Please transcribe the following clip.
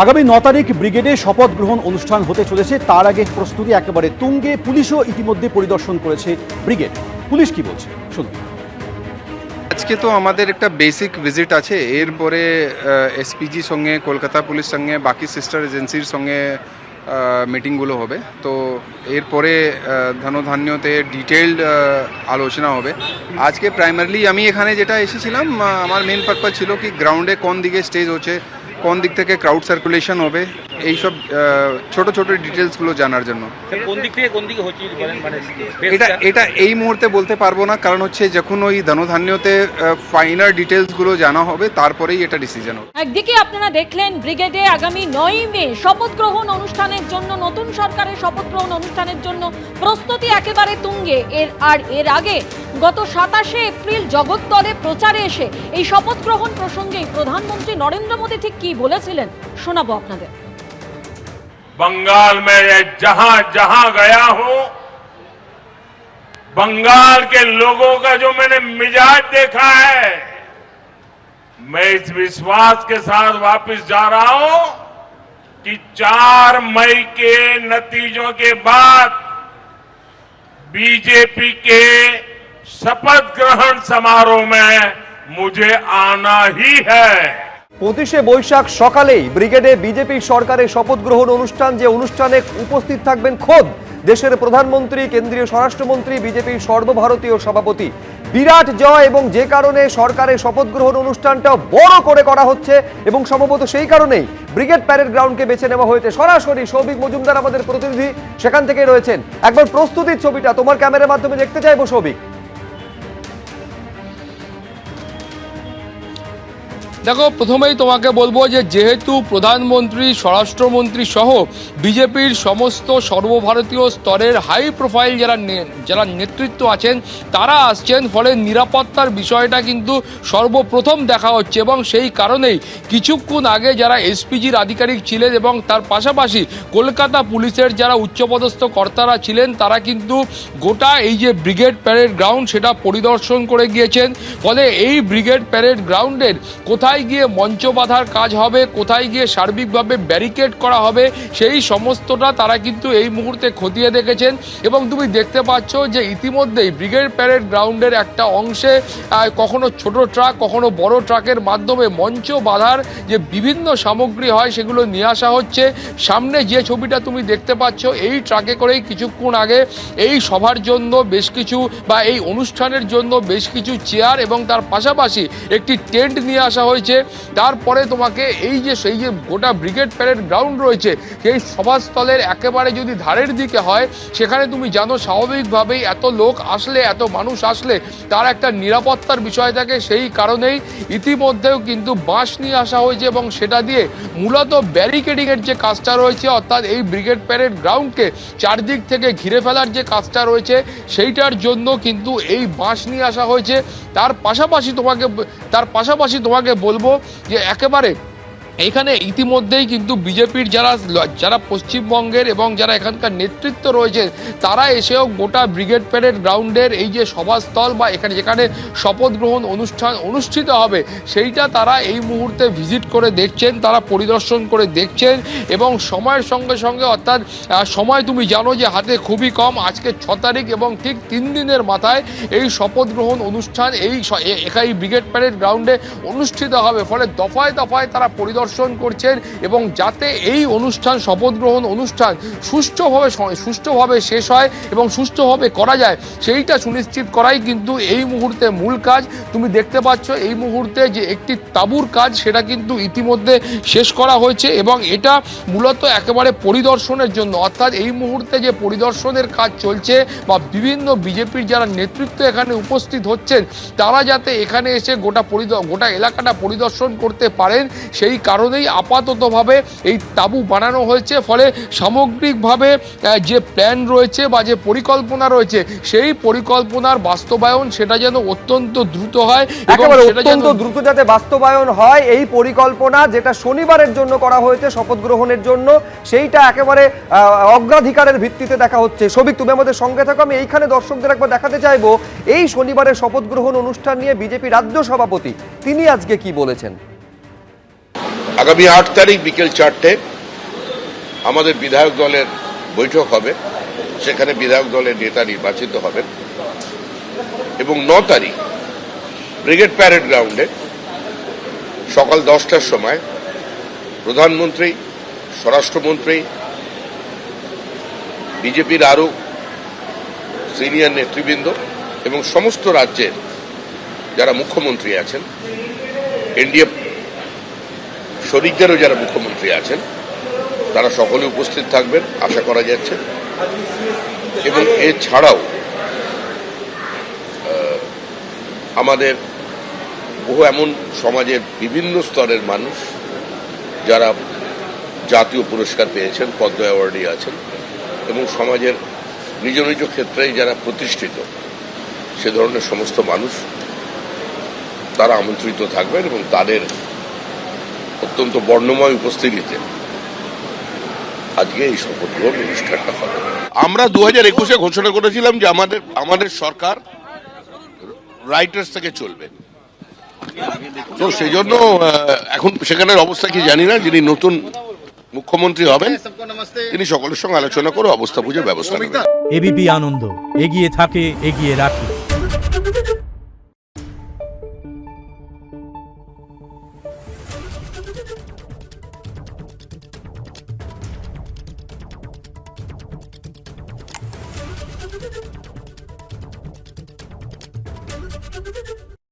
আগামী 9 তারিখ ব্রিগেডে শপথ গ্রহণ অনুষ্ঠান হতে চলেছে। তার আগে প্রস্তুতি একেবারে তুঙ্গে। পুলিশও ইতিমধ্যে পরিদর্শন করেছে ব্রিগেড। পুলিশ কি বলছে শুনুন। আজকে তো আমাদের একটা বেসিক ভিজিট আছে, এরপরে এসপিজি সঙ্গে কলকাতা পুলিশ সঙ্গে বাকি সিস্টার এজেন্সির সঙ্গে মিটিংগুলো হবে। তো এরপরে ধনধান্যতে ডিটেইলড আলোচনা হবে। আজকে প্রাইমারিলি আমি এখানে যেটা এসেছিলাম, আমার মেন পারপাস ছিল কি গ্রাউন্ডে কোন দিকে স্টেজ হচ্ছে, কোন দিক থেকে ক্রাউড সার্কুলেশন হবে, এইসব ছোট ছোট ডিটেলসগুলো জানার জন্য। কোন দিক থেকে কোন দিকে হচ্ছে মানে এটা এই মুহূর্তে বলতে পারবো না, কারণ হচ্ছে যখন ওই ধনধান্যতে ফাইনাল ডিটেলসগুলো জানা হবে তারপরেই এটা ডিসিশন হবে। একদিকে আপনারা দেখলেন ব্রিগেডে আগামী 9ই মে শপথ গ্রহণ অনুষ্ঠানের জন্য, নতুন সরকারের শপথ গ্রহণ অনুষ্ঠানের জন্য প্রস্তুতি একেবারে তুঙ্গে। এর আগে গত 27শে এপ্রিল জগদ্দলে প্রচারে এসে এই শপথ গ্রহণ প্রসঙ্গে প্রধানমন্ত্রী নরেন্দ্র মোদী ঠিক কি বলেছিলেন শোনাবো আপনাদের। बंगाल में जहां जहां गया हूं, बंगाल के लोगों का जो मैंने मिजाज देखा है, मैं इस विश्वास के साथ वापस जा रहा हूं कि 4 मई के नतीजों के बाद बीजेपी के शपथ ग्रहण समारोह में मुझे आना ही है। 25শে বৈশাখ সকালেই ব্রিগেডে বিজেপি সরকারের শপথ গ্রহণ অনুষ্ঠান, যে অনুষ্ঠানে উপস্থিত থাকবেন খোদ দেশের প্রধানমন্ত্রী, কেন্দ্রীয় স্বরাষ্ট্রমন্ত্রী, বিজেপির সর্বভারতীয় সভাপতি। বিরাট জয়, এবং যে কারণে সরকারের শপথ গ্রহণ অনুষ্ঠানটাও বড় করে করা হচ্ছে, এবং সম্ভবত সেই কারণেই ব্রিগেড প্যারেড গ্রাউন্ডকে বেছে নেওয়া হয়েছে। সরাসরি সৌভিক মজুমদার আমাদের প্রতিনিধি সেখান থেকে রয়েছেন। একবার প্রস্তুতির ছবিটা তোমার ক্যামেরার মাধ্যমে দেখতে চাইবো সৌভিক। দেখো, প্রথমেই তোমাকে বলবো যে যেহেতু প্রধানমন্ত্রী, স্বরাষ্ট্রমন্ত্রী সহ বিজেপির সমস্ত সর্বভারতীয় স্তরের হাই প্রোফাইল যারা নেতৃত্ব আছেন তারা আসছেন, ফলে নিরাপত্তার বিষয়টা কিন্তু সর্বপ্রথম দেখা হচ্ছে। এবং সেই কারণেই কিছুক্ষণ আগে যারা এসপিজির আধিকারিক ছিলেন এবং তার পাশাপাশি কলকাতা পুলিশের যারা উচ্চপদস্থ কর্তারা ছিলেন তারা কিন্তু গোটা এই যে ব্রিগেড প্যারেড গ্রাউন্ড সেটা পরিদর্শন করে গিয়েছেন। ফলে এই ব্রিগেড প্যারেড গ্রাউন্ডের কোথায় গিয়ে মঞ্চ বাঁধার কাজ হবে, কোথায় গিয়ে সার্বিকভাবে ব্যারিকেড করা হবে, সেই সমস্তটা তারা কিন্তু এই মুহূর্তে খতিয়ে দেখেছেন। এবং তুমি দেখতে পাচ্ছ যে ইতিমধ্যেই ব্রিগেড প্যারেড গ্রাউন্ডের একটা অংশে কখনো ছোট ট্রাক, কখনো বড় ট্রাকের মাধ্যমে মঞ্চ বাঁধার যে বিভিন্ন সামগ্রী হয় সেগুলো নিয়ে আসা হচ্ছে। সামনে যে ছবিটা তুমি দেখতে পাচ্ছ, এই ট্রাকে করেই কিছুক্ষণ আগে এই সভার জন্য বেশ কিছু বা এই অনুষ্ঠানের জন্য বেশ কিছু চেয়ার এবং তার পাশাপাশি একটি টেন্ট নিয়ে আসা হয়েছে। তারপরে তোমাকে এই যে সেই যে গোটা ব্রিগেড প্যারেড গ্রাউন্ড রয়েছে সেই সভাস্থলের একেবারে যদি ধারের দিকে হয়, সেখানে তুমি জানো স্বাভাবিকভাবেই এত লোক আসলে, এত মানুষ আসলে তার একটা নিরাপত্তার বিষয় থাকে। সেই কারণেই ইতিমধ্যেও কিন্তু বাঁশ নিয়ে আসা হয়েছে এবং সেটা দিয়ে মূলত ব্যারিকেডিংয়ের যে কাজটা রয়েছে, অর্থাৎ এই ব্রিগেড প্যারেড গ্রাউন্ডকে চারদিক থেকে ঘিরে ফেলার যে কাজটা রয়েছে সেইটার জন্য কিন্তু এই বাঁশ নিয়ে আসা হয়েছে। তার পাশাপাশি তোমাকে বলবো যে একেবারে এখানে ইতিমধ্যেই কিন্তু বিজেপির যারা পশ্চিমবঙ্গের এবং যারা এখানকার নেতৃত্ব রয়েছে তারা এসেও গোটা ব্রিগেড প্যারেড গ্রাউন্ডের এই যে সভাস্থল বা এখানে যেখানে শপথ গ্রহণ অনুষ্ঠান অনুষ্ঠিত হবে সেইটা তারা এই মুহূর্তে ভিজিট করে দেখছেন, তারা পরিদর্শন করে দেখছেন। এবং সময়ের সঙ্গে সঙ্গে, অর্থাৎ সময় তুমি জানো যে হাতে খুবই কম, আজকে 6 তারিখ এবং ঠিক 3 দিনের মাথায় এই শপথ গ্রহণ অনুষ্ঠান এই ব্রিগেড প্যারেড গ্রাউন্ডে অনুষ্ঠিত হবে। ফলে দফায় দফায় তারা পরিদর্শন করছেন এবং যাতে এই অনুষ্ঠান, শপথ গ্রহণ অনুষ্ঠান সুষ্ঠুভাবে শেষ হয় এবং সুষ্ঠুভাবে করা যায় সেইটা সুনিশ্চিত করাই কিন্তু এই মুহূর্তে মূল কাজ। তুমি দেখতে পাচ্ছ এই মুহূর্তে যে একটি তাঁবুর কাজ সেটা কিন্তু ইতিমধ্যে শেষ করা হয়েছে এবং এটা মূলত একেবারে পরিদর্শনের জন্য, অর্থাৎ এই মুহূর্তে যে পরিদর্শনের কাজ চলছে বা বিভিন্ন বিজেপির যারা নেতৃত্ব এখানে উপস্থিত হচ্ছেন তারা যাতে এখানে এসে গোটা এলাকাটা পরিদর্শন করতে পারেন সেই কারণেই আপাততভাবে এই তাঁবু বানানো হয়েছে। ফলে সামগ্রিকভাবে যে প্ল্যান রয়েছে বা যে পরিকল্পনা রয়েছে সেই পরিকল্পনার বাস্তবায়ন সেটা যেন অত্যন্ত দ্রুত হয়, একেবারে অত্যন্ত দ্রুত যাতে বাস্তবায়ন হয় এই পরিকল্পনা যেটা শনিবারের জন্য করা হয়েছে শপথ গ্রহণের জন্য, সেইটা একেবারে অগ্রাধিকারের ভিত্তিতে দেখা হচ্ছে। সৌভিক, তুমি আমাদের সঙ্গে থাকো। আমি এইখানে দর্শকদের একবার দেখাতে চাইবো এই শনিবারের শপথ গ্রহণ অনুষ্ঠান নিয়ে বিজেপি রাজ্য সভাপতি তিনি আজকে কি বলেছেন। আগামী 8 তারিখ বিকেল 4টে আমাদের বিধায়ক দলের বৈঠক হবে, সেখানে বিধায়ক দলের নেতা নির্বাচিত হবেন এবং 9 তারিখ ব্রিগেড প্যারেড গ্রাউন্ডে সকাল 10টার সময় প্রধানমন্ত্রী, স্বরাষ্ট্রমন্ত্রী, বিজেপির আরো সিনিয়র নেতৃবৃন্দ এবং সমস্ত রাজ্যের যারা মুখ্যমন্ত্রী আছেন, এনডিএ শরিকদেরও যারা মুখ্যমন্ত্রী আছেন, তারা সকলে উপস্থিত থাকবেন আশা করা যাচ্ছে। এবং এছাড়াও আমাদের বহু এমন সমাজের বিভিন্ন স্তরের মানুষ যারা জাতীয় পুরস্কার পেয়েছেন, পদ্ম অ্যাওয়ার্ডে আছেন এবং সমাজের নিজ নিজ ক্ষেত্রেই যারা প্রতিষ্ঠিত সে ধরনের সমস্ত মানুষ তারা আমন্ত্রিত থাকবেন এবং তাদের অত্যন্ত বর্ণময় উপস্থিতিতে আজকে এই শপথ গ্রহণ অনুষ্ঠানটা হবে। আমরা 2021-এ ঘোষণা করেছিলাম যে আমাদের সরকার রাইটার্স থেকে চলবে, তো সেই জন্য এখন সেখানের অবস্থা কি জানি না। যিনি নতুন মুখ্যমন্ত্রী হবেন তিনি সকলের সঙ্গে আলোচনা করে অবস্থা বুঝে ব্যবস্থা নেবেন। এবিপি আনন্দ, এগিয়ে থাকে, এগিয়ে রাখে।